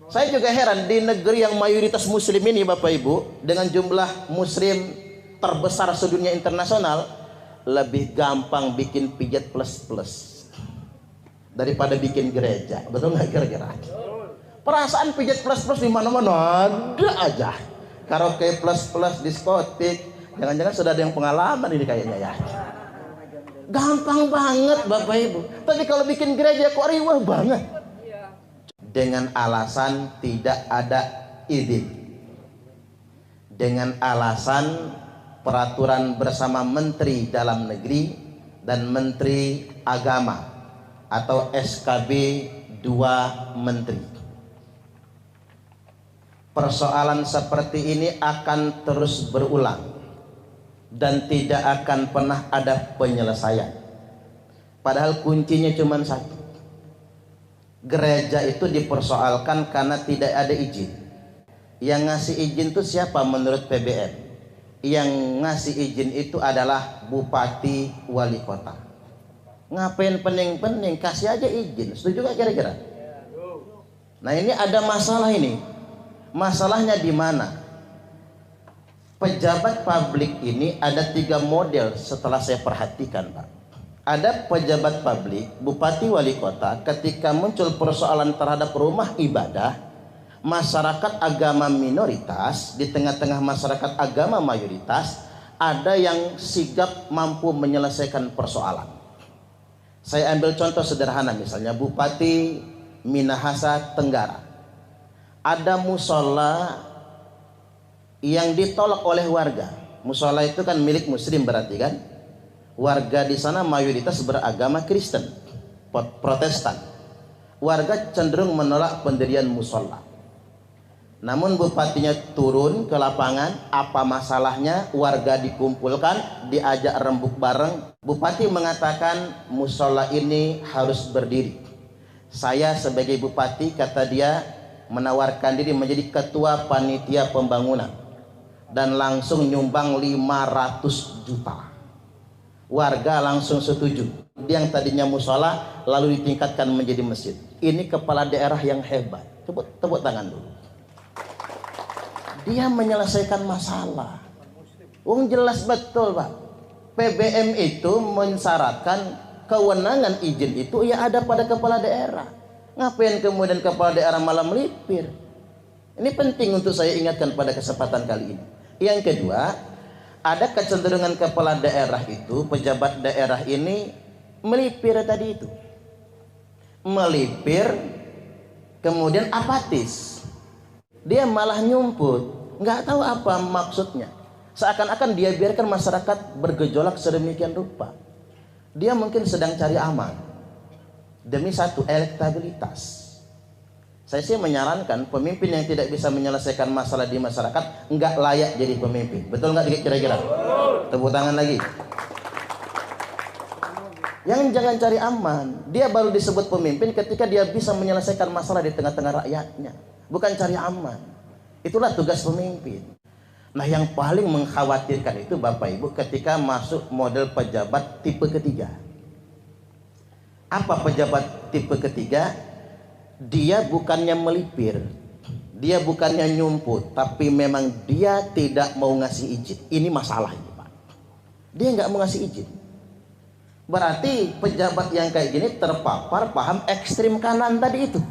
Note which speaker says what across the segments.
Speaker 1: Saya juga heran di negeri yang mayoritas muslim ini Bapak Ibu, dengan jumlah muslim terbesar sedunia internasional, lebih gampang bikin pijat plus-plus daripada bikin gereja. Betul nggak kira-kira? Perasaan pijat plus-plus di mana-mana ada aja. Karaoke plus-plus, diskotik. Jangan-jangan sudah ada yang pengalaman ini kayaknya ya. Gampang banget Bapak Ibu. Tapi kalau bikin gereja kok riwah banget. Dengan alasan tidak ada izin, dengan alasan peraturan bersama Menteri Dalam Negeri dan Menteri Agama atau SKB 2 Menteri. Persoalan seperti ini akan terus berulang dan tidak akan pernah ada penyelesaian. Padahal kuncinya cuma satu. Gereja itu dipersoalkan karena tidak ada izin. Yang ngasih izin itu siapa menurut PBM? Yang ngasih izin itu adalah bupati wali kota. Ngapain pening-pening, kasih aja izin. Setuju gak kira-kira? Nah ini ada masalah ini. Masalahnya di mana? Pejabat publik ini ada 3 model setelah saya perhatikan Pak. Ada pejabat publik, bupati wali kota, ketika muncul persoalan terhadap rumah ibadah, masyarakat agama minoritas, di tengah-tengah masyarakat agama mayoritas, ada yang sigap mampu menyelesaikan persoalan. Saya ambil contoh sederhana, misalnya Bupati Minahasa Tenggara. Ada musola yang ditolak oleh warga. Musola itu kan milik muslim berarti kan? Warga di sana mayoritas beragama Kristen, Protestan. Warga cenderung menolak pendirian musola. Namun bupatinya turun ke lapangan, apa masalahnya? Warga dikumpulkan, diajak rembuk bareng. Bupati mengatakan musola ini harus berdiri. Saya sebagai bupati, kata dia, menawarkan diri menjadi ketua panitia pembangunan dan langsung nyumbang 500 juta. Warga langsung setuju. Dia yang tadinya musola lalu ditingkatkan menjadi masjid. Ini kepala daerah yang hebat. Tepuk tangan dulu. Dia menyelesaikan masalah. Jelas betul Pak. PBM itu mensyaratkan kewenangan izin itu ya ada pada kepala daerah. Ngapain kemudian kepala daerah malah melipir? Ini penting untuk saya ingatkan pada kesempatan kali ini. Yang kedua, ada kecenderungan kepala daerah itu, pejabat daerah ini melipir tadi itu. Melipir, kemudian apatis. Dia malah nyumput, nggak tahu apa maksudnya. Seakan-akan dia biarkan masyarakat bergejolak sedemikian rupa. Dia mungkin sedang cari aman demi satu elektabilitas. Saya sih menyarankan pemimpin yang tidak bisa menyelesaikan masalah di masyarakat nggak layak jadi pemimpin. Betul nggak kira-kira? Tepuk tangan lagi. Yang jangan cari aman. Dia baru disebut pemimpin ketika dia bisa menyelesaikan masalah di tengah-tengah rakyatnya. Bukan cari aman. Itulah tugas pemimpin. Nah yang paling mengkhawatirkan itu Bapak Ibu ketika masuk model pejabat tipe ketiga. Apa pejabat tipe ketiga? Dia bukannya melipir, dia bukannya nyumput, tapi memang dia tidak mau ngasih izin. Ini masalahnya Pak. Dia nggak mau ngasih izin. Berarti pejabat yang kayak gini terpapar paham ekstrim kanan tadi itu.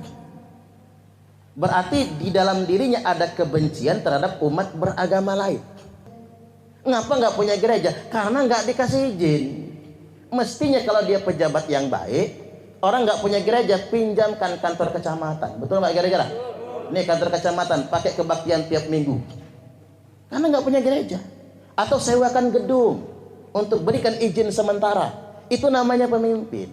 Speaker 1: Berarti di dalam dirinya ada kebencian terhadap umat beragama lain. Ngapa nggak punya gereja? Karena nggak dikasih izin. Mestinya kalau dia pejabat yang baik, orang nggak punya gereja, pinjamkan kantor kecamatan. Betul nggak kira-kira? Nih kantor kecamatan, pakai kebaktian tiap minggu. Karena nggak punya gereja. Atau sewakan gedung untuk berikan izin sementara. Itu namanya pemimpin.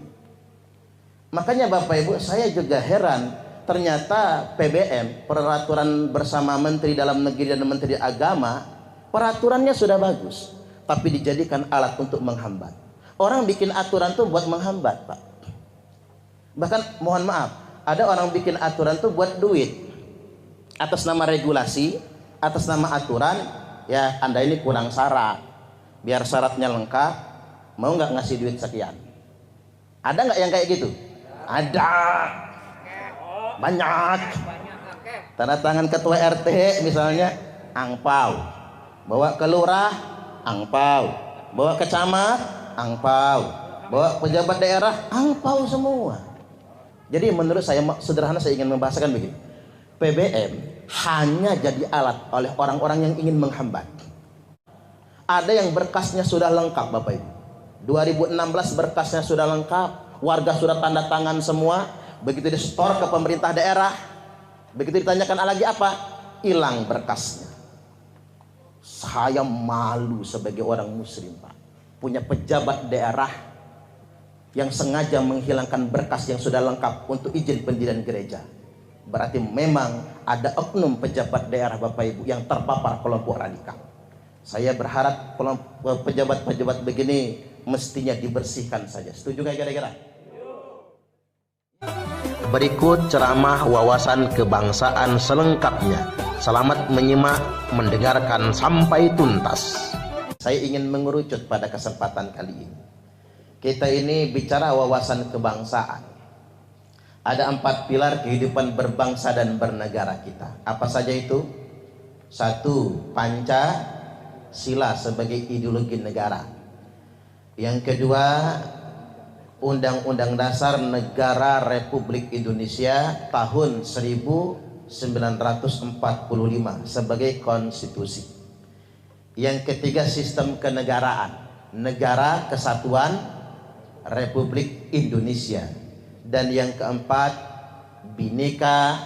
Speaker 1: Makanya Bapak Ibu, saya juga heran. Ternyata PBM, peraturan bersama Menteri Dalam Negeri dan Menteri Agama, peraturannya sudah bagus, tapi dijadikan alat untuk menghambat. Orang bikin aturan tuh buat menghambat Pak. Bahkan mohon maaf, ada orang bikin aturan tuh buat duit. Atas nama regulasi, atas nama aturan, ya Anda ini kurang syarat. Biar syaratnya lengkap, mau nggak ngasih duit sekian? Ada nggak yang kayak gitu? Ada. Banyak. Tanda tangan ketua RT misalnya angpau, bawa ke lurah angpau, bawa ke camat angpau, bawa pejabat daerah angpau semua. Jadi menurut saya sederhana, saya ingin membahasakan begini, PBM hanya jadi alat oleh orang-orang yang ingin menghambat. Ada yang berkasnya sudah lengkap Bapak Ibu, 2016 berkasnya sudah lengkap, warga sudah tanda tangan semua, begitu di store ke pemerintah daerah, begitu ditanyakan lagi apa, hilang berkasnya. Saya malu sebagai orang muslim Pak, punya pejabat daerah yang sengaja menghilangkan berkas yang sudah lengkap untuk izin pendirian gereja. Berarti memang ada oknum pejabat daerah Bapak Ibu yang terpapar kelompok radikal. Saya berharap pejabat-pejabat begini mestinya dibersihkan saja. Setuju nggak kira-kira? Berikut ceramah wawasan kebangsaan selengkapnya. Selamat menyimak, mendengarkan sampai tuntas. Saya ingin mengerucut pada kesempatan kali ini. Kita ini bicara wawasan kebangsaan. Ada 4 pilar kehidupan berbangsa dan bernegara kita. Apa saja itu? 1. Pancasila sebagai ideologi negara. Yang kedua, Undang-Undang Dasar Negara Republik Indonesia tahun 1945 sebagai konstitusi. Yang ketiga, sistem kenegaraan, Negara Kesatuan Republik Indonesia. Dan yang keempat, Bhinneka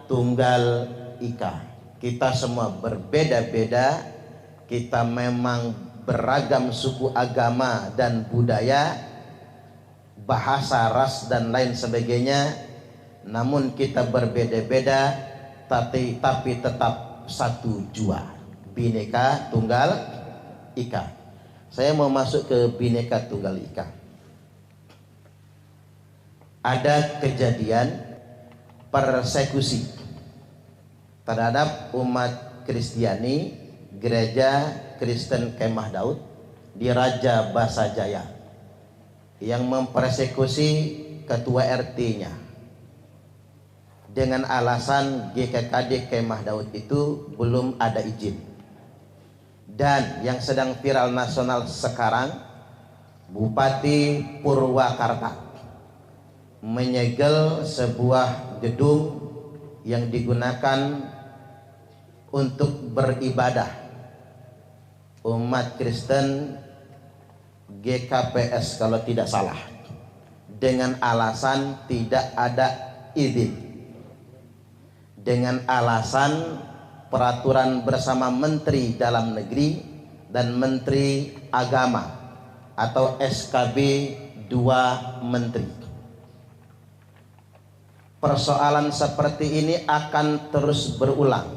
Speaker 1: Tunggal Ika. Kita semua berbeda-beda, kita memang beragam suku, agama dan budaya, bahasa, ras dan lain sebagainya, namun kita berbeda-beda tapi tetap satu jua, Bhinneka Tunggal Ika. Saya mau masuk ke Bhinneka Tunggal Ika. Ada kejadian persekusi terhadap umat Kristiani Gereja Kristen Kemah Daud di Raja Basa Jaya yang mempersekusi ketua RT-nya dengan alasan GKKD Kemah Daud itu belum ada izin. Dan yang sedang viral nasional sekarang, Bupati Purwakarta menyegel sebuah gedung yang digunakan untuk beribadah umat Kristen GKPS kalau tidak salah, dengan alasan tidak ada izin, dengan alasan peraturan bersama Menteri Dalam Negeri dan Menteri Agama atau SKB 2 Menteri. Persoalan seperti ini akan terus berulang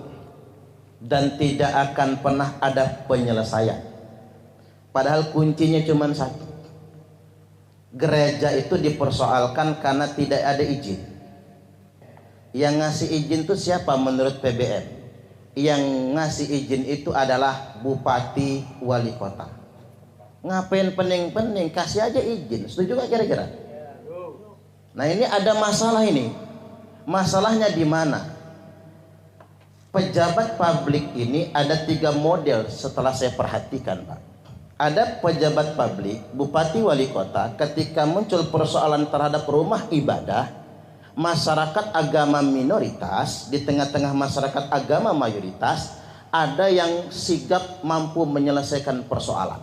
Speaker 1: dan tidak akan pernah ada penyelesaian. Padahal kuncinya cuma satu. Gereja itu dipersoalkan karena tidak ada izin. Yang ngasih izin itu siapa menurut PBM? Yang ngasih izin itu adalah Bupati Wali Kota. Ngapain pening-pening, kasih aja izin. Setuju gak kira-kira? Nah ini ada masalah ini. Masalahnya di mana? Pejabat publik ini ada 3 model setelah saya perhatikan Pak. Ada pejabat publik, bupati, wali kota, ketika muncul persoalan terhadap rumah ibadah, masyarakat agama minoritas, di tengah-tengah masyarakat agama mayoritas, ada yang sigap mampu menyelesaikan persoalan.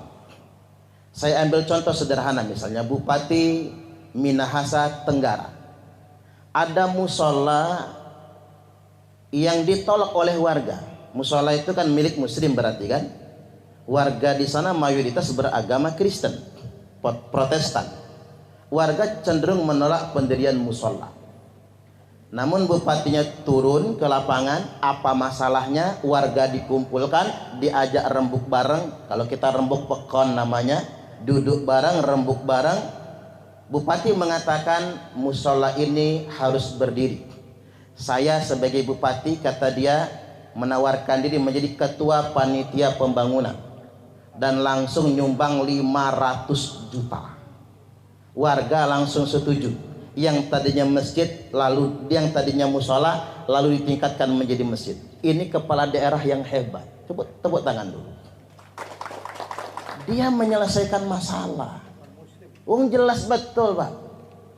Speaker 1: Saya ambil contoh sederhana, misalnya Bupati Minahasa Tenggara. Ada musola yang ditolak oleh warga. Musola itu kan milik muslim berarti kan. Warga di sana mayoritas beragama Kristen, Protestan. Warga cenderung menolak pendirian musola. Namun bupatinya turun ke lapangan, apa masalahnya? Warga dikumpulkan, diajak rembuk bareng. Kalau kita rembuk pekon namanya, duduk bareng, rembuk bareng. Bupati mengatakan musola ini harus berdiri. Saya sebagai bupati, kata dia, menawarkan diri menjadi ketua panitia pembangunan dan langsung nyumbang 500 juta. Warga langsung setuju. yang tadinya masjid lalu yang tadinya musola lalu ditingkatkan menjadi masjid. Ini kepala daerah yang hebat. Tepuk tangan dulu. Dia menyelesaikan masalah. Jelas betul Pak.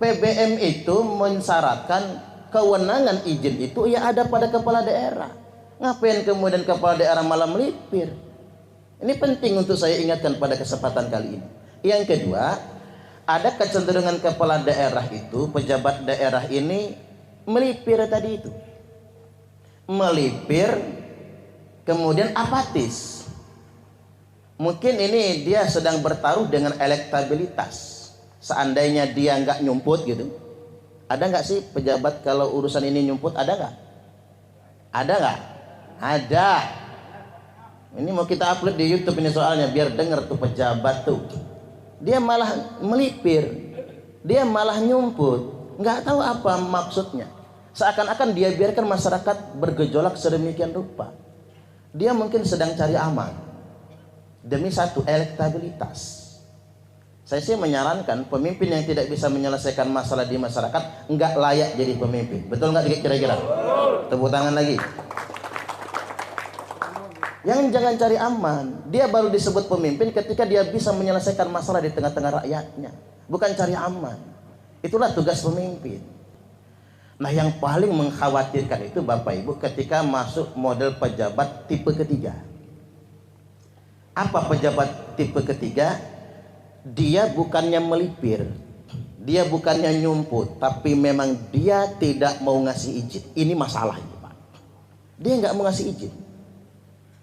Speaker 1: PBM itu mensyaratkan kewenangan izin itu ya ada pada kepala daerah. Ngapain kemudian kepala daerah malah melipir? Ini penting untuk saya ingatkan pada kesempatan kali ini. Yang kedua, ada kecenderungan kepala daerah itu, pejabat daerah ini melipir tadi itu. Melipir, kemudian apatis. Mungkin ini dia sedang bertaruh dengan elektabilitas. Seandainya dia nggak nyumput gitu. Ada nggak sih pejabat kalau urusan ini nyumput? Ada nggak? Ada nggak? Ada. Ini mau kita upload di YouTube ini soalnya biar denger tuh pejabat tuh. Dia malah melipir, dia malah nyumput, nggak tahu apa maksudnya. Seakan-akan dia biarkan masyarakat bergejolak sedemikian rupa. Dia mungkin sedang cari aman demi satu elektabilitas. Saya sih menyarankan pemimpin yang tidak bisa menyelesaikan masalah di masyarakat nggak layak jadi pemimpin. Betul nggak kira-kira? Tepuk tangan lagi. Yang jangan cari aman. Dia baru disebut pemimpin ketika dia bisa menyelesaikan masalah di tengah-tengah rakyatnya. Bukan cari aman. Itulah tugas pemimpin. Nah yang paling mengkhawatirkan itu Bapak Ibu ketika masuk model pejabat tipe ketiga. Apa pejabat tipe ketiga? Dia bukannya melipir, dia bukannya nyumput, tapi memang dia tidak mau ngasih izin. Ini masalahnya Pak. Dia nggak mau ngasih izin.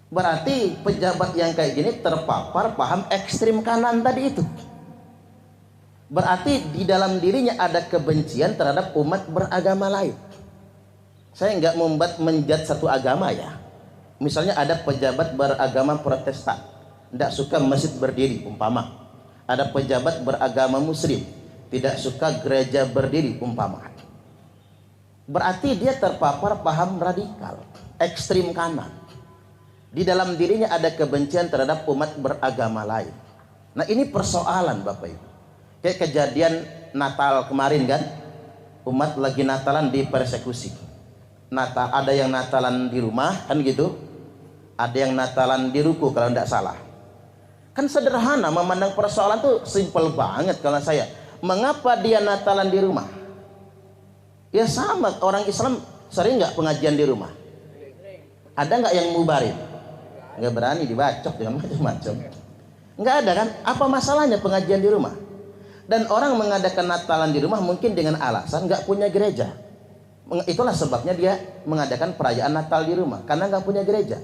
Speaker 1: Berarti pejabat yang kayak gini terpapar paham ekstrim kanan tadi itu. Berarti di dalam dirinya ada kebencian terhadap umat beragama lain. Saya nggak membuat menjat satu agama ya. Misalnya ada pejabat beragama Protestan, tidak suka masjid berdiri umpama. Ada pejabat beragama Muslim, tidak suka gereja berdiri umpama. Berarti dia terpapar paham radikal, ekstrim kanan. Di dalam dirinya ada kebencian terhadap umat beragama lain. Nah ini persoalan Bapak Ibu. Kayak kejadian Natal kemarin kan, umat lagi Natalan dipersekusi. Ada yang Natalan di rumah kan gitu, ada yang Natalan di ruku kalau tidak salah. Kan sederhana memandang persoalan tuh simpel banget kalau saya. Mengapa dia Natalan di rumah? Ya sama orang Islam sering nggak pengajian di rumah? Ada nggak yang mubarin? Nggak berani dibacok dengan macam-macam. Nggak ada kan? Apa masalahnya pengajian di rumah? Dan orang mengadakan Natalan di rumah mungkin dengan alasan nggak punya gereja. Itulah sebabnya dia mengadakan perayaan Natal di rumah karena nggak punya gereja.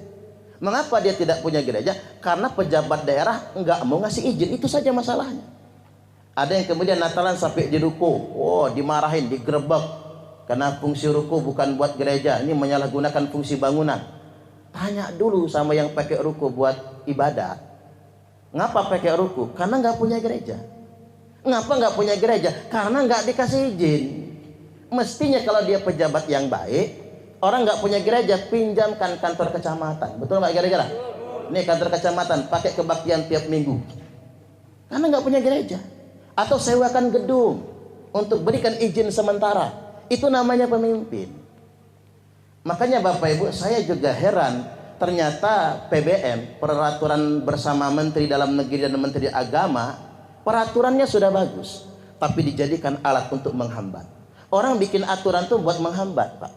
Speaker 1: Mengapa dia tidak punya gereja? Karena pejabat daerah nggak mau ngasih izin. Itu saja masalahnya. Ada yang kemudian Natalan sampai di ruko, dimarahin, digerebek karena fungsi ruko bukan buat gereja, ini menyalahgunakan fungsi bangunan. Tanya dulu sama yang pakai ruko buat ibadah. Ngapa pakai ruko? Karena nggak punya gereja. Ngapa nggak punya gereja? Karena nggak dikasih izin. Mestinya kalau dia pejabat yang baik, orang nggak punya gereja, pinjamkan kantor kecamatan. Betul nggak kira-kira? Ini kantor kecamatan pakai kebaktian tiap minggu. Karena nggak punya gereja. Atau sewakan gedung untuk berikan izin sementara. Itu namanya pemimpin. Makanya Bapak Ibu, saya juga heran. Ternyata PBM, peraturan bersama Menteri Dalam Negeri dan Menteri Agama, peraturannya sudah bagus, tapi dijadikan alat untuk menghambat. Orang bikin aturan tuh buat menghambat Pak.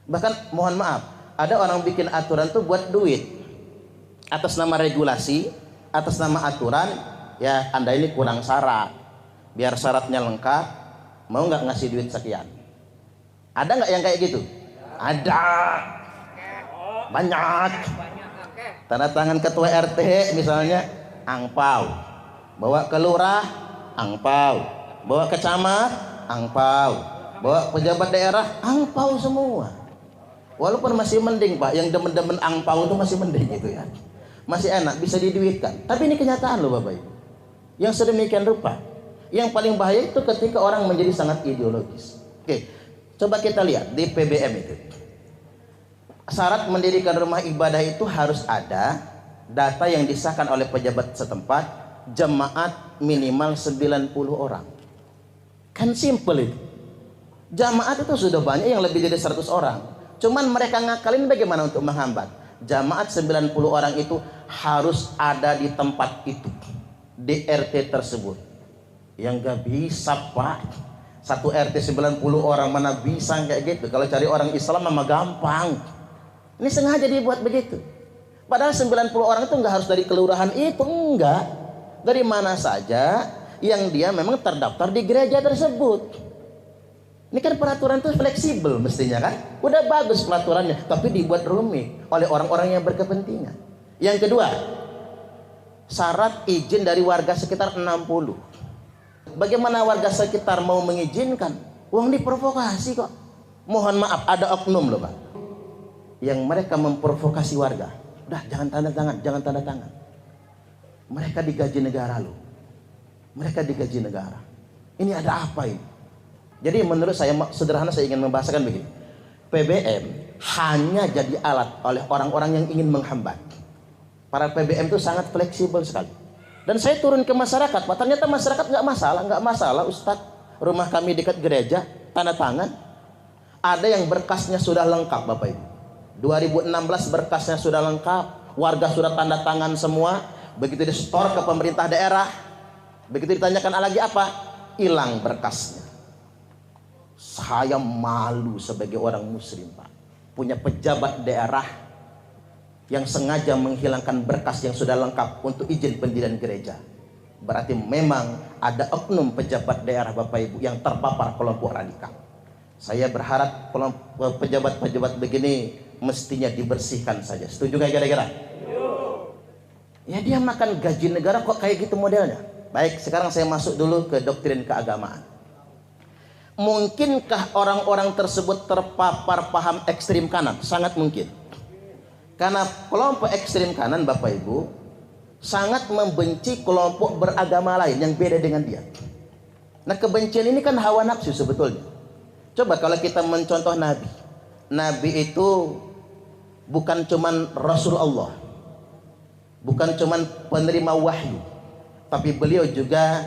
Speaker 1: Bahkan mohon maaf, ada orang bikin aturan tuh buat duit. Atas nama regulasi, atas nama aturan, ya Anda ini kurang syarat. Biar syaratnya lengkap, mau nggak ngasih duit sekian? Ada nggak yang kayak gitu? Ada. Banyak. Tanda tangan ketua RT misalnya, angpau. Bawa ke lurah, angpau. Bawa ke camat, angpau. Bawa pejabat daerah, angpau semua. Walaupun masih mending Pak, yang demen-demen angpau itu masih mending gitu ya. Masih enak, bisa diduitkan. Tapi ini kenyataan loh Bapak Ibu. Yang sedemikian rupa. Yang paling bahaya itu ketika orang menjadi sangat ideologis. Oke, coba kita lihat di PBM itu. Syarat mendirikan rumah ibadah itu harus ada data yang disahkan oleh pejabat setempat, jemaat minimal 90 orang. Kan simple itu. Jamaat itu sudah banyak yang lebih dari 100 orang. Cuman mereka ngakalin bagaimana untuk menghambat. Jamaat 90 orang itu harus ada di tempat itu, di RT tersebut. Yang gak bisa Pak, satu RT 90 orang mana bisa kayak gitu. Kalau cari orang Islam mah gampang. Ini sengaja dibuat begitu. Padahal 90 orang itu nggak harus dari kelurahan itu, enggak. Dari mana saja yang dia memang terdaftar di gereja tersebut. Ini kan peraturan itu fleksibel mestinya kan. Udah bagus peraturannya, tapi dibuat rumit oleh orang-orang yang berkepentingan. Yang kedua, syarat izin dari warga sekitar 60. Bagaimana warga sekitar mau mengizinkan? Uang diprovokasi kok. Mohon maaf, ada oknum loh Pak, yang mereka memprovokasi warga. Udah jangan tanda tangan, jangan tanda tangan. Mereka digaji negara loh. Mereka digaji negara. Ini ada apa ini? Jadi menurut saya sederhana saya ingin membahasakan begini. PBM hanya jadi alat oleh orang-orang yang ingin menghambat. Para PBM itu sangat fleksibel sekali. Dan saya turun ke masyarakat, Pak, ternyata masyarakat nggak masalah Ustadz. Rumah kami dekat gereja, tanda tangan. Ada yang berkasnya sudah lengkap Bapak Ibu. 2016 berkasnya sudah lengkap, warga sudah tanda tangan semua. Begitu di store ke pemerintah daerah, begitu ditanyakan lagi apa, hilang berkasnya. Saya malu sebagai orang muslim Pak, punya pejabat daerah yang sengaja menghilangkan berkas yang sudah lengkap untuk izin pendirian gereja. Berarti memang ada oknum pejabat daerah Bapak Ibu yang terpapar kelompok radikal. Saya berharap pejabat-pejabat begini mestinya dibersihkan saja. Setuju gak kira-kira? Ya dia makan gaji negara kok kayak gitu modelnya. Baik, sekarang saya masuk dulu ke doktrin keagamaan. Mungkinkah orang-orang tersebut terpapar paham ekstrim kanan? Sangat mungkin. Karena kelompok ekstrim kanan Bapak Ibu sangat membenci kelompok beragama lain yang beda dengan dia. Nah kebencian ini kan hawa nafsu sebetulnya. Coba kalau kita mencontoh Nabi. Nabi itu bukan cuman Rasul Allah, bukan cuman penerima wahyu, tapi beliau juga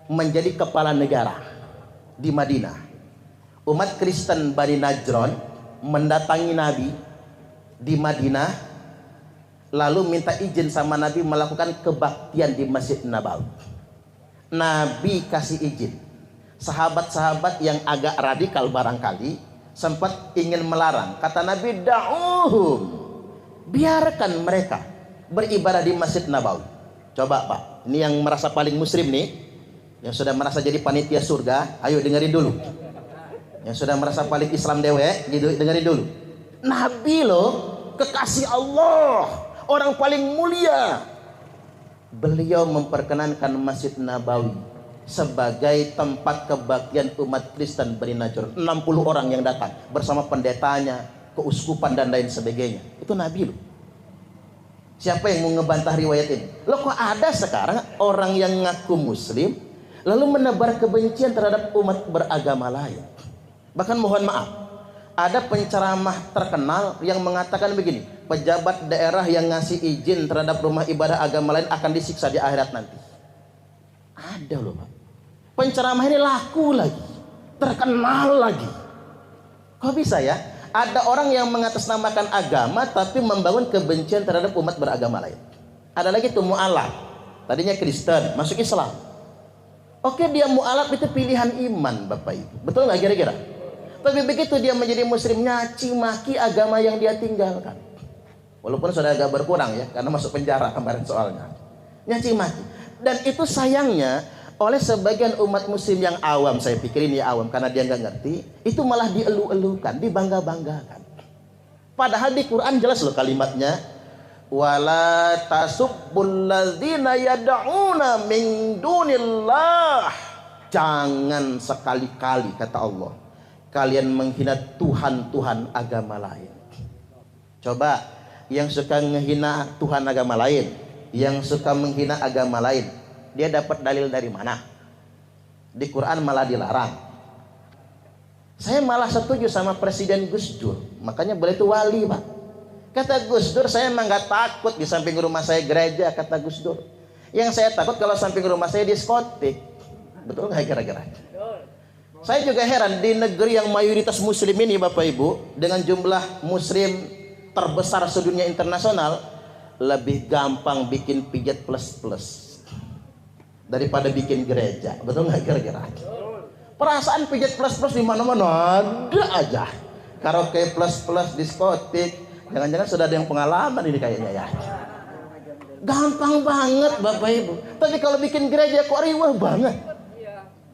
Speaker 1: menjadi kepala negara di Madinah. Umat Kristen Bani Najran mendatangi Nabi di Madinah, lalu minta izin sama Nabi melakukan kebaktian di Masjid Nabawi. Nabi kasih izin. Sahabat-sahabat yang agak radikal barangkali sempat ingin melarang. Kata Nabi, da'uhum, biarkan mereka beribadah di Masjid Nabawi. Coba Pak, ini yang merasa paling muslim nih, yang sudah merasa jadi panitia surga, ayo dengerin dulu. Yang sudah merasa paling Islam dewe, gitu, dengerin dulu. Nabi loh, kekasih Allah, orang paling mulia, beliau memperkenankan Masjid Nabawi sebagai tempat kebaktian umat Kristen Bani Najran. 60 orang yang datang bersama pendetanya, keuskupan dan lain sebagainya. Itu Nabi loh. Siapa yang mau ngebantah riwayat ini? Loh kok ada sekarang orang yang ngaku muslim lalu menebar kebencian terhadap umat beragama lain? Bahkan mohon maaf, ada penceramah terkenal yang mengatakan begini, pejabat daerah yang ngasih izin terhadap rumah ibadah agama lain akan disiksa di akhirat nanti. Ada loh Pak. Penceramah ini laku lagi, terkenal lagi. Kok bisa ya? Ada orang yang mengatasnamakan agama tapi membangun kebencian terhadap umat beragama lain. Ada lagi tuh mu'alaf, tadinya Kristen masuk Islam. Oke, dia mu'alaf itu pilihan iman Bapak Ibu, betul nggak kira-kira? Tapi begitu dia menjadi muslim, nyaci maki agama yang dia tinggalkan. Walaupun sudah agak berkurang ya, karena masuk penjara kemarin soalnya. Nyaci maki. Dan itu sayangnya oleh sebagian umat muslim yang awam, saya pikir ini awam karena dia nggak ngerti, itu malah dielu-elukan, dibangga-banggakan. Padahal di Quran jelas loh kalimatnya, wala tasubbul ladzina yad'una min dunillah. Jangan sekali-kali kata Allah kalian menghina Tuhan-Tuhan agama lain. Coba yang suka menghina Tuhan agama lain, yang suka menghina agama lain, dia dapat dalil dari mana? Di Quran malah dilarang. Saya malah setuju sama Presiden Gus Dur, makanya beliau itu wali Pak. Kata Gus Dur, saya emang gak takut di samping rumah saya gereja, kata Gus Dur. Yang saya takut kalau samping rumah saya diskotik. Betul nggak kira-kira? Saya juga heran di negeri yang mayoritas muslim ini Bapak Ibu, dengan jumlah muslim terbesar sedunia internasional, lebih gampang bikin pijat plus-plus daripada bikin gereja. Betul nggak kira-kira? Perasaan pijat plus-plus di mana-mana ada aja. Karaoke plus-plus, diskotik. Jangan-jangan sudah ada yang pengalaman ini kayaknya ya. Gampang banget Bapak Ibu. Tapi kalau bikin gereja kok riwah banget.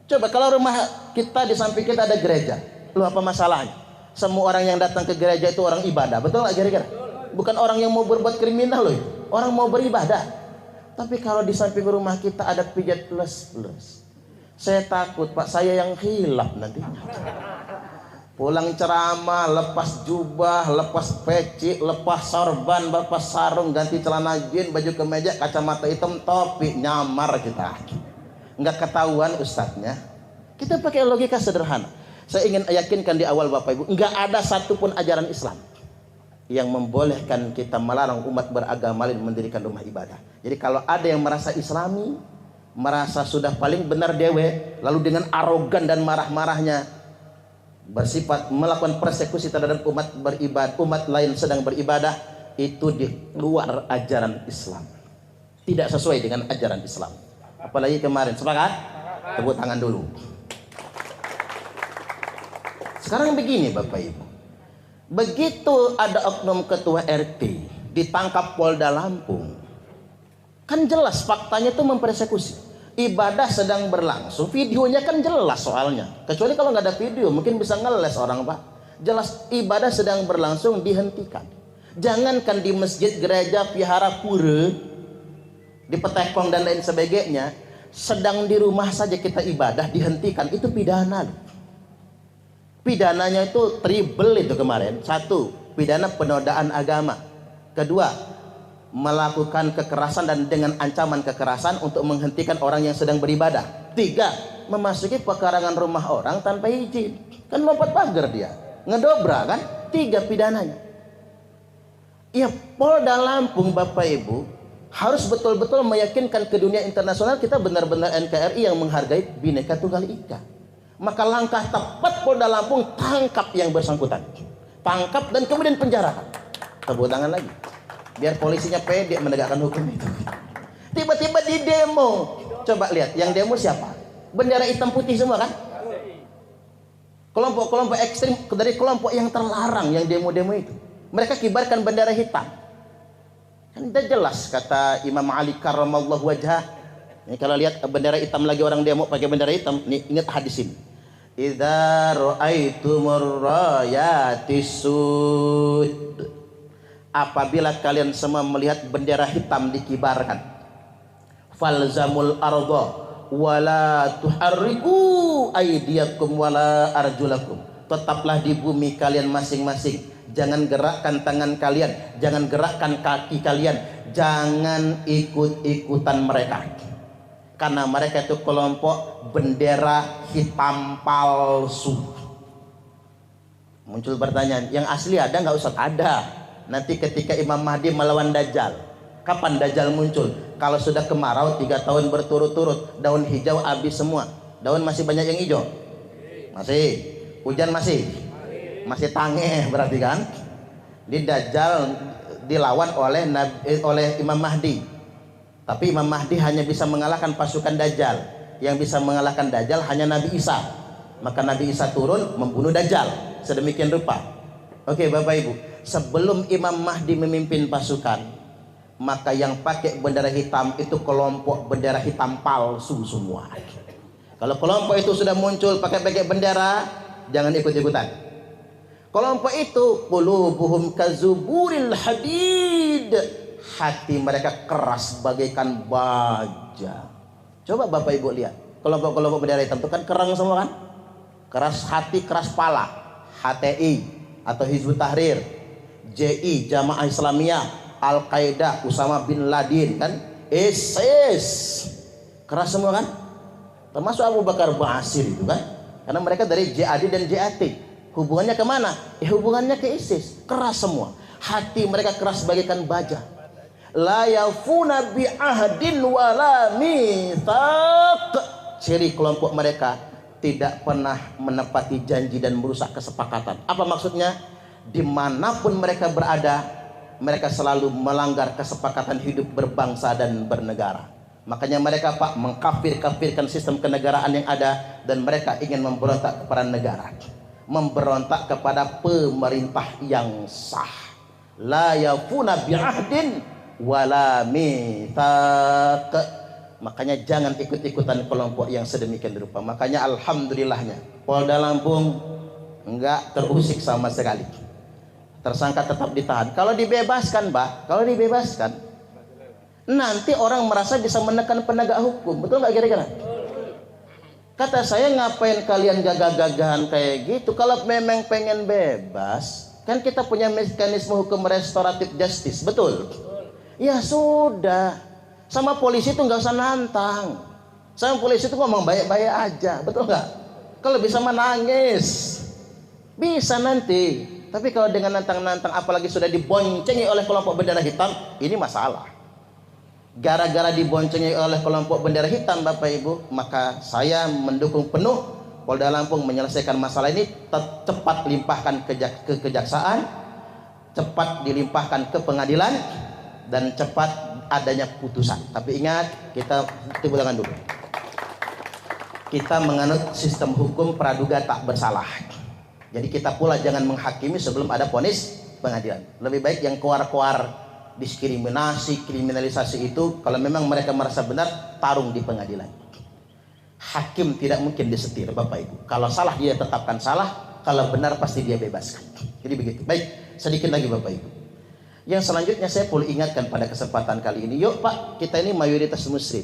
Speaker 1: Coba kalau rumah kita di samping kita ada gereja, lu apa masalahnya? Semua orang yang datang ke gereja itu orang ibadah, betul nggak kira-kira? Bukan orang yang mau berbuat kriminal loh, orang mau beribadah. Tapi kalau di samping rumah kita ada pijat plus-plus, saya takut Pak, saya yang hilaf nantinya. Pulang ceramah, lepas jubah, lepas peci, lepas sorban, lepas sarung, ganti celana jeans, baju kemeja, kacamata hitam, topi, nyamar kita. Nggak ketahuan ustadznya. Kita pakai logika sederhana. Saya ingin yakinkan di awal Bapak Ibu, nggak ada satupun ajaran Islam yang membolehkan kita melarang umat beragama lain mendirikan rumah ibadah. Jadi kalau ada yang merasa Islami, merasa sudah paling benar dewe, lalu dengan arogan dan marah-marahnya bersifat melakukan persekusi terhadap umat beribadah, umat lain sedang beribadah, itu di luar ajaran Islam, tidak sesuai dengan ajaran Islam. Apalagi kemarin, sepakat? Tepuk tangan dulu. Sekarang begini Bapak Ibu, begitu ada oknum ketua RT ditangkap Polda Lampung, kan jelas faktanya itu mempersekusi. Ibadah sedang berlangsung, videonya kan jelas soalnya. Kecuali kalau nggak ada video, mungkin bisa ngeles orang Pak. Jelas ibadah sedang berlangsung, dihentikan. Jangankan di masjid, gereja, vihara, pura, di petekong dan lain sebagainya, sedang di rumah saja kita ibadah dihentikan, itu pidana. Pidananya itu triple itu kemarin. Satu, pidana penodaan agama. Kedua, melakukan kekerasan dan dengan ancaman kekerasan untuk menghentikan orang yang sedang beribadah. Tiga, memasuki pekarangan rumah orang tanpa izin. Kan lompat pagar dia, ngedobrak kan. Tiga pidananya. Ya Polda Lampung Bapak Ibu harus betul-betul meyakinkan ke dunia internasional kita benar-benar NKRI yang menghargai Bhinneka Tunggal Ika. Maka langkah tepat Polda Lampung, tangkap yang bersangkutan, tangkap dan kemudian penjarakan. Tepuk tangan lagi, biar polisinya pede menegakkan hukum itu. Tiba-tiba di demo, coba lihat yang demo siapa? Bendera hitam putih semua kan? Kelompok-kelompok ekstrim dari kelompok yang terlarang yang demo-demo itu, mereka kibarkan bendera hitam. Kan udah jelas kata Imam Ali karramallahu wajhah. Ini kalau lihat bendera hitam lagi orang demo pakai bendera hitam, nih ingat hadis ini. Idza ra'aitumur rayatis sud. Apabila kalian semua melihat bendera hitam dikibarkan, falzamul arda wala tuharriku aydiyakum wala arjulakum. Tetaplah di bumi kalian masing-masing. Jangan gerakkan tangan kalian, jangan gerakkan kaki kalian, jangan ikut-ikutan mereka. Karena mereka itu kelompok bendera hitam palsu. Muncul pertanyaan, yang asli ada nggak Ustaz? Ada. Nanti ketika Imam Mahdi melawan Dajjal. Kapan Dajjal muncul? Kalau sudah kemarau 3 tahun berturut-turut, daun hijau habis semua. Daun masih banyak yang hijau? Masih. Hujan masih? Masih tangeh berarti kan? Di Dajjal dilawan oleh Imam Mahdi. Tapi Imam Mahdi hanya bisa mengalahkan pasukan Dajjal. Yang bisa mengalahkan Dajjal hanya Nabi Isa. Maka Nabi Isa turun membunuh Dajjal. Sedemikian rupa. Oke Bapak Ibu, sebelum Imam Mahdi memimpin pasukan, maka yang pakai bendera hitam itu kelompok bendera hitam palsu semua. Kalau kelompok itu sudah muncul pakai bendera, jangan ikut-ikutan. Kelompok itu qulubuhum kazuburil hadid, hati mereka keras bagaikan baja. Coba Bapak Ibu lihat kelompok-kelompok bendera hitam itu kan kerang semua kan, keras hati keras pala. HTI atau Hizbut Tahrir, JI Jamaah Islamiyah, Al-Qaeda Usama bin Laden kan, ISIS keras semua kan, termasuk Abu Bakar Basir itu kan, karena mereka dari JAD dan JAT. Hubungannya kemana? Hubungannya ke ISIS. Keras semua, hati mereka keras bagaikan baja. La yafuna bi ahdin wala mitsaq. Ciri kelompok mereka tidak pernah menepati janji dan merusak kesepakatan. Apa maksudnya? Dimanapun mereka berada, mereka selalu melanggar kesepakatan hidup berbangsa dan bernegara. Makanya mereka Pak mengkafir-kafirkan sistem kenegaraan yang ada, dan mereka ingin memberontak kepada negara, memberontak kepada pemerintah yang sah. La yafuna bi'ahdin wala mitsaq. Makanya jangan ikut-ikutan kelompok yang sedemikian rupa. Makanya alhamdulillahnya Polda Lampung enggak terusik sama sekali. Tersangka tetap ditahan. Kalau dibebaskan, Pak, kalau dibebaskan, nanti orang merasa bisa menekan penegak hukum. Betul nggak kira-kira? Kata saya, ngapain kalian gagah-gagahan kayak gitu? Kalau memang pengen bebas, kan kita punya mekanisme hukum restoratif justice, betul? Ya sudah. Sama polisi itu nggak usah nantang. Sama polisi itu ngomong baik-baik aja, betul nggak? Kalau bisa menangis, bisa nanti. Tapi kalau dengan nantang-nantang, apalagi sudah diboncengi oleh kelompok bendera hitam, ini masalah. Gara-gara diboncengi oleh kelompok bendera hitam, Bapak Ibu, maka saya mendukung penuh Polda Lampung menyelesaikan masalah ini. Cepat limpahkan ke kejaksaan, cepat dilimpahkan ke pengadilan, dan cepat adanya putusan. Tapi ingat, kita tepuk tangan dulu. Kita menganut sistem hukum praduga tak bersalah. Jadi kita pula jangan menghakimi sebelum ada vonis pengadilan. Lebih baik yang koar-koar diskriminasi, kriminalisasi itu, kalau memang mereka merasa benar, tarung di pengadilan. Hakim tidak mungkin disetir, Bapak Ibu. Kalau salah dia tetapkan salah, kalau benar pasti dia bebaskan. Jadi begitu. Baik, sedikit lagi Bapak Ibu. Yang selanjutnya saya perlu ingatkan pada kesempatan kali ini. Yuk Pak, kita ini mayoritas muslim.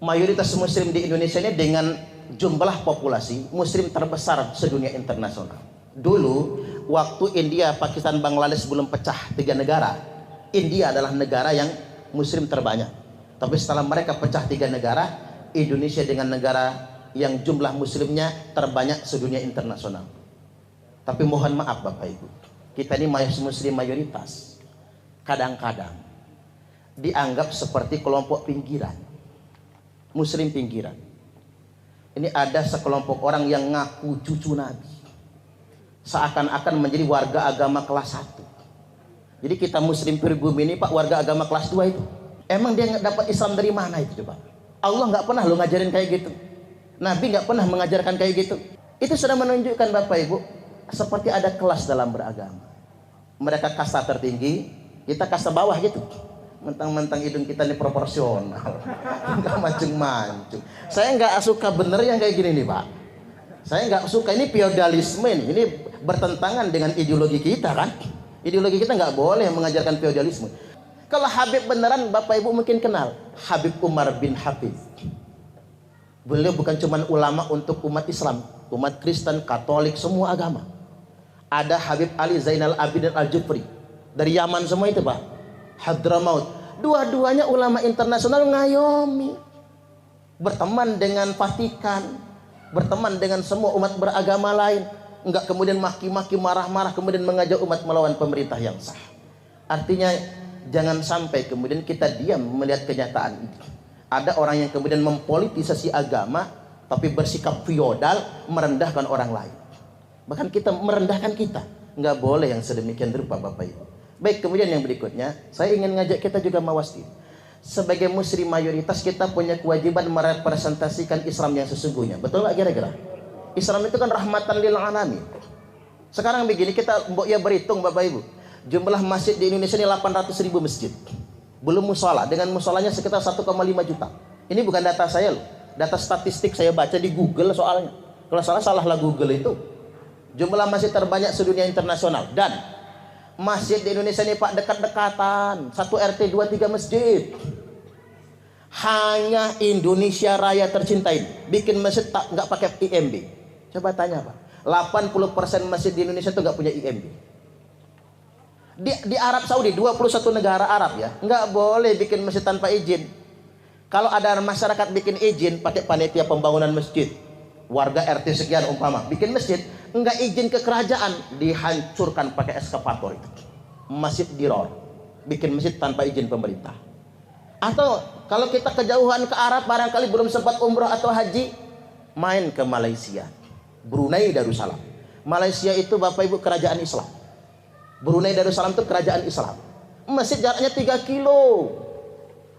Speaker 1: Mayoritas muslim di Indonesia ini dengan jumlah populasi muslim terbesar sedunia internasional. Dulu waktu India, Pakistan, Bangladesh belum pecah 3 negara, India adalah negara yang muslim terbanyak. Tapi setelah mereka pecah 3 negara, Indonesia dengan negara yang jumlah muslimnya terbanyak sedunia internasional. Tapi mohon maaf Bapak Ibu, kita ini muslim mayoritas kadang-kadang dianggap seperti kelompok pinggiran, muslim pinggiran. Ini ada sekelompok orang yang ngaku cucu Nabi, seakan-akan menjadi warga agama kelas 1. Jadi kita muslim pribumi ini Pak, warga agama kelas 2 itu. Emang dia dapat Islam dari mana itu coba? Allah nggak pernah lo ngajarin kayak gitu, Nabi nggak pernah mengajarkan kayak gitu. Itu sudah menunjukkan Bapak Ibu, seperti ada kelas dalam beragama. Mereka kasta tertinggi, kita kasta bawah gitu. Mentang-mentang hidung kita ini proporsional, nggak mancung-mancung. Saya nggak suka bener yang kayak gini nih Pak. Saya nggak suka, ini feodalisme ini bertentangan dengan ideologi kita kan. Ideologi kita nggak boleh mengajarkan feodalisme. Kalau Habib beneran Bapak Ibu mungkin kenal, Habib Umar bin Hafiz. Beliau bukan cuma ulama untuk umat Islam, umat Kristen, Katolik, semua agama. Ada Habib Ali Zainal Abidin Al-Jufri, dari Yaman semua itu Pak, Hadramaut. Dua-duanya ulama internasional ngayomi, berteman dengan Vatikan, berteman dengan semua umat beragama lain. Enggak kemudian maki-maki, marah-marah, kemudian mengajak umat melawan pemerintah yang sah. Artinya jangan sampai kemudian kita diam melihat kenyataan itu. Ada orang yang kemudian mempolitisasi agama, tapi bersikap feodal, merendahkan orang lain. Bahkan kita merendahkan kita. Nggak boleh yang sedemikian rupa Bapak Ibu. Baik, kemudian yang berikutnya, saya ingin ngajak kita juga mawasti. Sebagai muslim mayoritas, kita punya kewajiban merepresentasikan Islam yang sesungguhnya. Betul nggak kira-kira? Islam itu kan rahmatan lil alamin. Sekarang begini, kita ya berhitung Bapak Ibu. Jumlah masjid di Indonesia ini 800.000 masjid. Belum musola, dengan musolanya sekitar 1,5 juta. Ini bukan data saya loh, data statistik saya baca di Google soalnya. Kalau salah Google itu. Jumlah masjid terbanyak sedunia internasional. Dan masjid di Indonesia ini Pak dekat-dekatan, 1 RT 2-3 masjid. Hanya Indonesia Raya tercinta ini bikin masjid nggak pakai IMB. Coba tanya Pak, 80% masjid di Indonesia itu nggak punya IMB. Di Arab Saudi, 21 negara Arab ya, nggak boleh bikin masjid tanpa izin. Kalau ada masyarakat bikin izin pakai panitia pembangunan masjid, warga RT sekian umpama bikin masjid, nggak izin ke kerajaan, dihancurkan pakai eskavator itu. Masjid Diror, bikin masjid tanpa izin pemerintah. Atau kalau kita kejauhan ke Arab, barangkali belum sempat umroh atau haji, main ke Malaysia, Brunei Darussalam. Malaysia itu Bapak Ibu kerajaan Islam, Brunei Darussalam itu kerajaan Islam. Masjid jaraknya 3 kilo.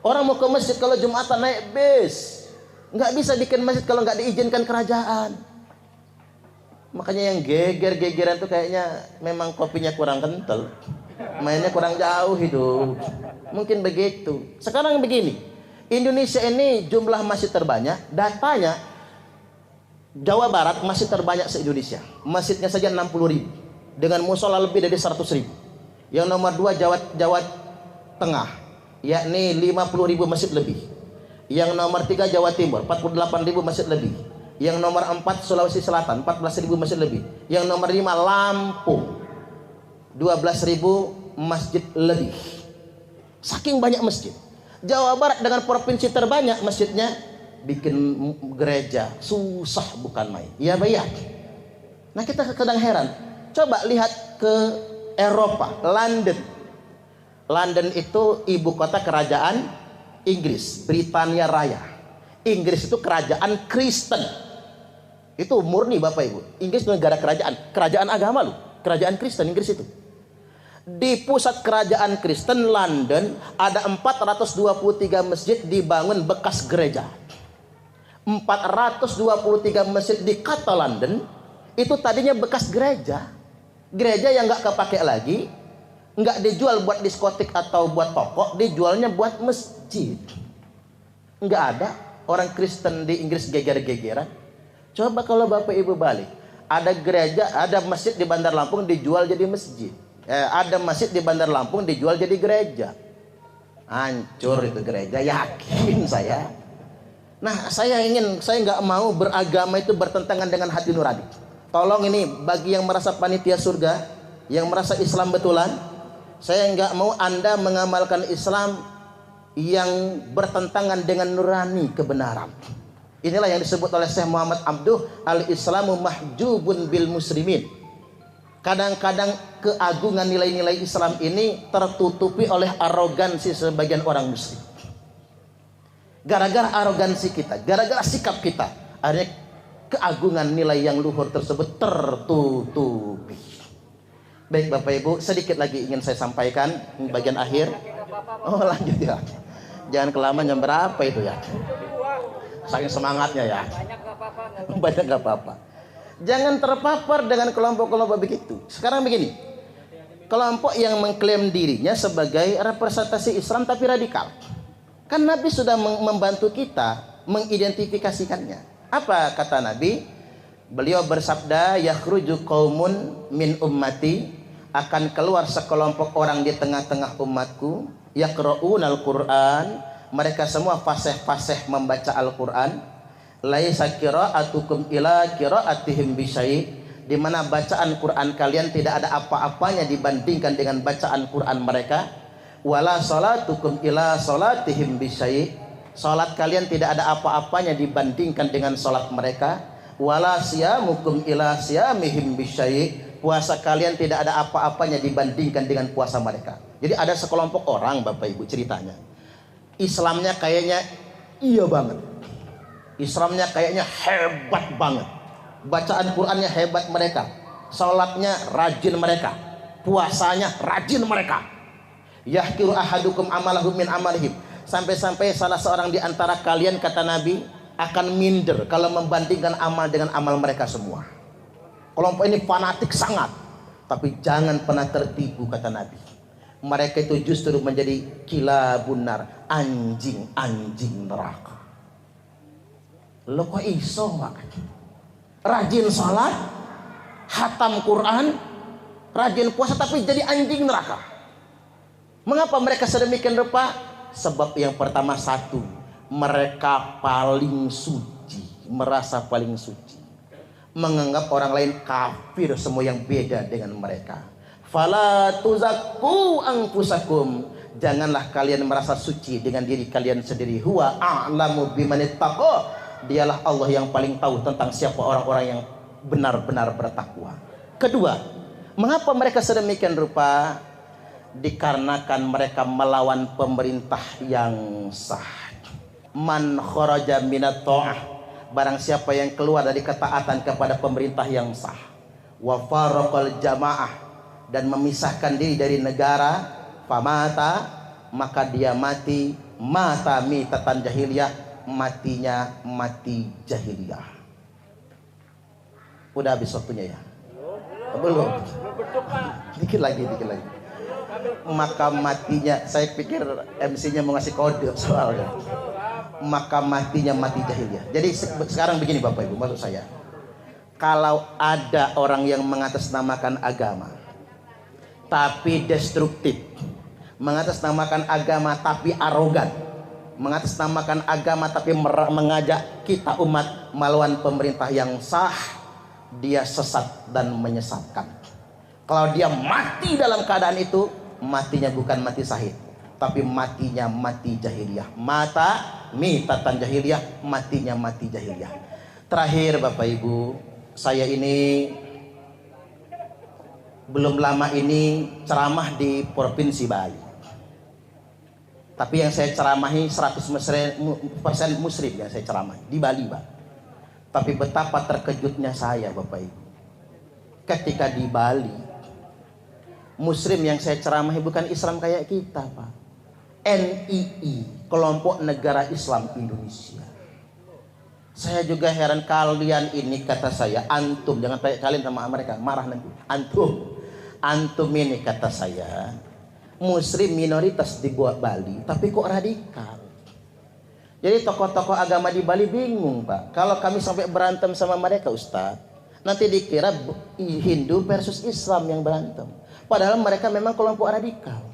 Speaker 1: Orang mau ke masjid kalau Jumatan naik bis, nggak bisa bikin masjid kalau nggak diizinkan kerajaan. Makanya yang geger-gegeran tuh kayaknya memang kopinya kurang kental, mainnya kurang jauh hidup. Mungkin begitu. Sekarang begini, Indonesia ini jumlah masjid terbanyak, datanya Jawa Barat masjid terbanyak se-Indonesia. Masjidnya saja 60.000 dengan musola lebih dari 100.000. Yang nomor 2 Jawa Tengah, yakni 50.000 masjid lebih. Yang nomor 3 Jawa Timur, 48.000 masjid lebih. Yang nomor 4 Sulawesi Selatan, 14.000 masjid lebih. Yang nomor 5 Lampung, 12.000 masjid lebih. Saking banyak masjid. Jawa Barat dengan provinsi terbanyak masjidnya, bikin gereja susah bukan main. Iya bayar. Nah kita kadang heran. Coba lihat ke Eropa, London. London itu ibu kota kerajaan Inggris, Britania Raya. Inggris itu kerajaan Kristen. Itu murni Bapak Ibu. Inggris negara kerajaan agama loh, kerajaan Kristen Inggris itu. Di pusat kerajaan Kristen London ada 423 masjid dibangun bekas gereja. 423 masjid di kota London itu tadinya bekas gereja. Gereja yang nggak kepake lagi, nggak dijual buat diskotik atau buat toko, dijualnya buat masjid. Nggak ada orang Kristen di Inggris geger-gegeran. Coba kalau Bapak Ibu balik, ada gereja, ada masjid di Bandar Lampung dijual jadi masjid. Ada masjid di Bandar Lampung dijual jadi gereja. Hancur itu gereja, yakin saya. Nah, saya nggak mau beragama itu bertentangan dengan hati nurani. Tolong ini bagi yang merasa panitia surga, yang merasa Islam betulan, saya nggak mau Anda mengamalkan Islam yang bertentangan dengan nurani kebenaran. Inilah yang disebut oleh Syekh Muhammad Abduh, al-Islamu mahjubun bil muslimin. Kadang-kadang keagungan nilai-nilai Islam ini tertutupi oleh arogansi sebagian orang muslim. Gara-gara arogansi kita, gara-gara sikap kita, akhirnya keagungan nilai yang luhur tersebut tertutupi. Baik Bapak Ibu, sedikit lagi ingin saya sampaikan bagian akhir. Oh lanjut ya. Jangan kelamaan, jam berapa itu ya? Saking semangatnya ya. Banyak gak apa-apa. Jangan terpapar dengan kelompok-kelompok begitu. Sekarang begini, kelompok yang mengklaim dirinya sebagai representasi Islam tapi radikal. Kan Nabi sudah membantu kita mengidentifikasikannya. Apa kata Nabi? Beliau bersabda, yakhruju qaumun min ummati, akan keluar sekelompok orang di tengah-tengah umatku, yaqra'unal Qur'an, mereka semua fasih-fasih membaca Al-Qur'an. Laisa qira'atukum ila qira'atihim bisyai', di mana bacaan Quran kalian tidak ada apa-apanya dibandingkan dengan bacaan Quran mereka. Wala salatukum ila salatihim bisyai', salat kalian tidak ada apa-apanya dibandingkan dengan salat mereka. Wala siyamukum ila siyamihim bisyai', puasa kalian tidak ada apa-apanya dibandingkan dengan puasa mereka. Jadi ada sekelompok orang Bapak Ibu ceritanya, Islamnya kayaknya iya banget, Islamnya kayaknya hebat banget, bacaan Qurannya hebat mereka, salatnya rajin mereka, puasanya rajin mereka. Yahkiru ahadukum amalahum min amalihim, sampai-sampai salah seorang di antara kalian kata Nabi akan minder kalau membandingkan amal dengan amal mereka semua. Kelompok ini fanatik sangat, tapi jangan pernah tertipu kata Nabi. Mereka itu justru menjadi kilabun nar, anjing-anjing neraka. Lo kok iso Pak? Rajin salat, hatam Quran, rajin puasa tapi jadi anjing neraka. Mengapa mereka sedemikian rupa? Sebab yang pertama satu, mereka paling suci, merasa paling suci, menganggap orang lain kafir semua yang beda dengan mereka. Fala tuzakku anfusakum, janganlah kalian merasa suci dengan diri kalian sendiri. Huwa a'lamu bimanittaqo, dialah Allah yang paling tahu tentang siapa orang-orang yang benar-benar bertakwa. Kedua, mengapa mereka sedemikian rupa? Dikarenakan mereka melawan pemerintah yang sah. Man kharaja minat ta'ah, barang siapa yang keluar dari ketaatan kepada pemerintah yang sah, wa faraqal jamaah, dan memisahkan diri dari negara, famata, maka dia mati mata mitatan jahiliyah, matinya mati jahiliyah. Udah habis waktunya ya? Belum. Dikit lagi. Maka matinya, saya pikir MC-nya mau ngasih kode soalnya. Maka matinya mati jahiliyah. Jadi sekarang begini Bapak Ibu, maksud saya, kalau ada orang yang mengatasnamakan agama tapi destruktif, mengatasnamakan agama tapi arogan, mengatasnamakan agama tapi mengajak kita umat melawan pemerintah yang sah, dia sesat dan menyesatkan. Kalau dia mati dalam keadaan itu, matinya bukan mati syahid, tapi matinya mati jahiliyah. Mata mitatan jahiliyah, matinya mati jahiliyah. Terakhir Bapak Ibu, saya ini belum lama ini ceramah di Provinsi Bali. Tapi yang saya ceramahi 100% muslim yang saya ceramahi di Bali, Pak. Tapi betapa terkejutnya saya Bapak Ibu, ketika di Bali, muslim yang saya ceramahi bukan Islam kayak kita, Pak. NII, Kelompok Negara Islam Indonesia. Saya juga heran, kalian ini, kata saya, antum, jangan kayak kalian sama mereka, marah nanti. Antum ini, kata saya, muslim minoritas di Bali, tapi kok radikal. Jadi tokoh-tokoh agama di Bali bingung, Pak. Kalau kami sampai berantem sama mereka, Ustaz, nanti dikira Hindu versus Islam yang berantem. Padahal mereka memang kelompok radikal.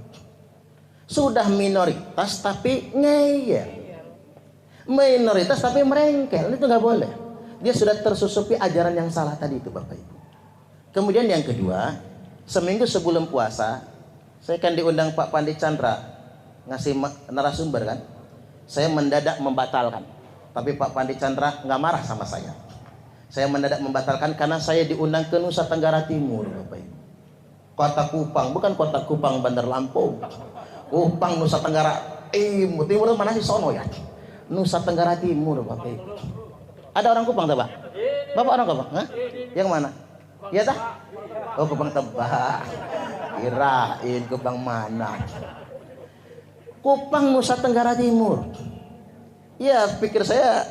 Speaker 1: Sudah minoritas tapi ngeyel, minoritas tapi merengkel, itu nggak boleh. Dia sudah tersusupi ajaran yang salah tadi itu Bapak Ibu. Kemudian yang kedua, seminggu sebelum puasa, saya kan diundang Pak Pandi Chandra ngasih narasumber kan. Saya mendadak membatalkan, tapi Pak Pandi Chandra nggak marah sama saya. Saya mendadak membatalkan karena saya diundang ke Nusa Tenggara Timur Bapak Ibu. Kota Kupang, bukan Kota Kupang Bandar Lampung. Kupang Nusa Tenggara Timur itu mana sih sono ya? Nusa Tenggara Timur Bapak Ibu. Ada orang Kupang tak Pak? Bapak orang Kupang? Hah? Yang mana? Ya tak? Oh Kupang Tebak. Kirain Kupang mana? Kupang Nusa Tenggara Timur. Ya pikir saya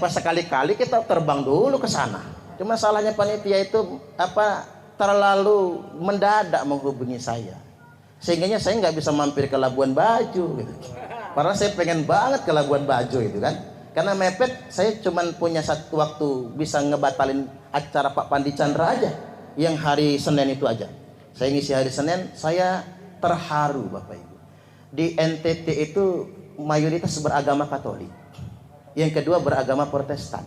Speaker 1: pas sekali-kali kita terbang dulu ke sana. Cuma salahnya panitia itu terlalu mendadak menghubungi saya, sehingga saya nggak bisa mampir ke Labuan Bajo gitu. Padahal saya pengen banget ke Labuan Bajo itu kan, karena mepet. Saya cuma punya satu waktu bisa ngebatalin acara Pak Pandi Chandra aja, yang hari Senin itu aja. Saya ngisi hari Senin. Saya terharu Bapak Ibu. Di NTT itu mayoritas beragama Katolik, yang kedua beragama Protestan,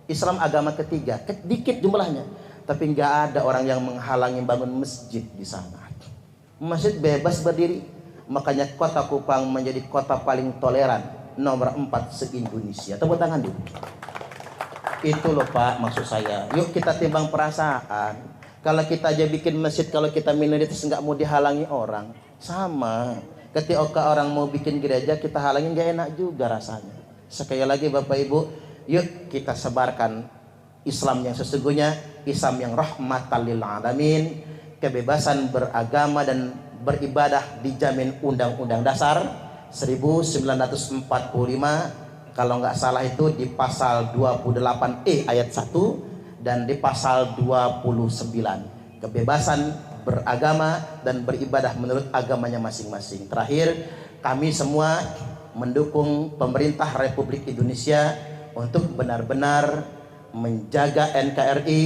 Speaker 1: Islam agama ketiga, dikit jumlahnya, tapi nggak ada orang yang menghalangi bangun masjid di sana. Masjid bebas berdiri. Makanya Kota Kupang menjadi kota paling toleran, nomor 4 se-Indonesia. Tepuk tangan dulu. Itu loh Pak, maksud saya. Yuk kita timbang perasaan. Kalau kita aja bikin masjid, kalau kita minoritas nggak mau dihalangi orang, sama. Ketika orang mau bikin gereja, kita halangin nggak enak juga rasanya. Sekali lagi Bapak Ibu, yuk kita sebarkan Islam yang sesungguhnya, Islam yang rahmatan lil alamin, kebebasan beragama dan beribadah dijamin Undang-Undang Dasar 1945, kalau nggak salah itu di pasal 28E ayat 1 dan di pasal 29, kebebasan beragama dan beribadah menurut agamanya masing-masing. Terakhir, kami semua mendukung pemerintah Republik Indonesia untuk benar-benar menjaga NKRI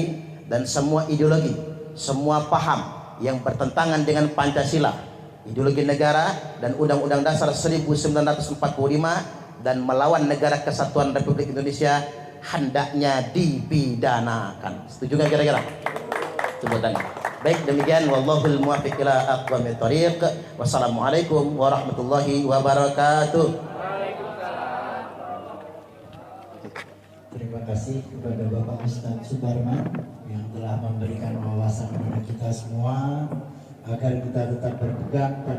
Speaker 1: dan semua ideologi, semua paham yang bertentangan dengan Pancasila, ideologi negara dan Undang-Undang Dasar 1945 dan melawan negara kesatuan Republik Indonesia hendaknya dipidanakan. Setuju nggak kira-kira? Tepuk tangan. Baik, demikian wallahul muwaffiq ila aqwamit thoriq. Wassalamualaikum warahmatullahi wabarakatuh.
Speaker 2: Terima kasih kepada Bapak Ustadz Suparman yang telah memberikan wawasan kepada kita semua agar kita tetap berpegang pada